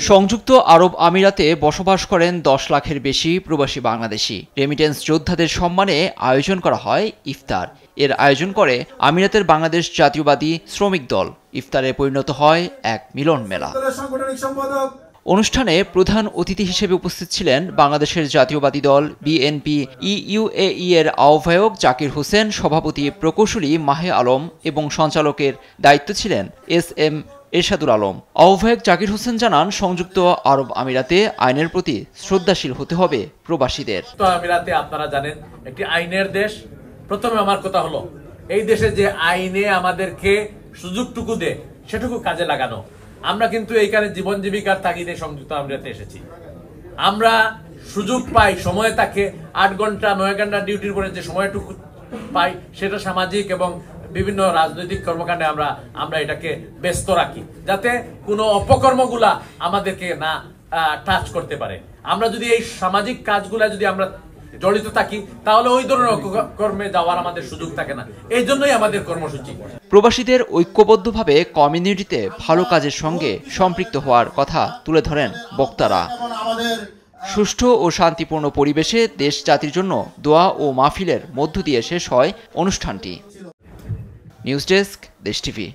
সংযুক্ত আরব আমিরাতে বসবাস করেন 10 লাখের বেশি প্রবাসী বাংলাদেশি। রেমিটেন্স যোদ্ধাদের সম্মানে আয়োজন করা হয় ইফতার। এর আয়োজন করে আমিরাতের বাংলাদেশ জাতীয়বাদী শ্রমিক দল। ইফতারে পরিণত হয় এক মিলন মেলা। অনুষ্ঠানে প্রধান অতিথি হিসেবে উপস্থিত ছিলেন বাংলাদেশের জাতীয়বাদী দল বিএনপি ইউএই এর আহ্বায়ক জাকির হোসেন, সভাপতি প্রকৌশলী মাহে আলম এবং সঞ্চালকের দায়িত্ব ছিলেন এসএম এরশাদুল আলম। আহ্বায়ক জাকির হোসেন জানান, সংযুক্ত আরব আমিরাতে আইনের প্রতি শ্রদ্ধাশীল হতে হবে প্রবাসীদের। আমিরাতে আপনারা জানেন একটি আইনের দেশ। প্রথমে আমার কথা হলো এই দেশে যে আইনে আমাদেরকে সুযোগটুকু দেয় সেটুকু কাজে লাগানো। আমরা কিন্তু এইখানে জীবন জীবিকার তাগিদে সংযুক্ত আমিরাতে এসেছি। আমরা সুযোগ পাই, সময় থাকে 8 ঘন্টা 9 ঘন্টা ডিউটির পরে যে সময়টুকু পাই সেটা সামাজিক এবং বিভিন্ন রাজনৈতিক কর্মকাণ্ডে আমরা এটাকে ব্যস্ত রাখি, যাতে কোনো অপকর্মগুলা আমাদেরকে না টাচ করতে পারে। আমরা যদি এই সামাজিক কাজগুলা যদি আমরা জড়িত থাকি তাহলে ওই ধরনের কর্মে যাওয়ার আমাদের সুযোগ থাকে না। এই জন্যই আমাদের কর্মসূচি। প্রবাসীদের ঐক্যবদ্ধভাবে কমিউনিটিতে ভালো কাজের সঙ্গে সম্পৃক্ত হওয়ার কথা তুলে ধরেন বক্তারা। সুষ্ঠু ও শান্তিপূর্ণ পরিবেশে দেশ জাতির জন্য দোয়া ও মাহফিলের মধ্য দিয়ে শেষ হয় অনুষ্ঠানটি। নিউজ ডেস্ক, দেশ টিভি।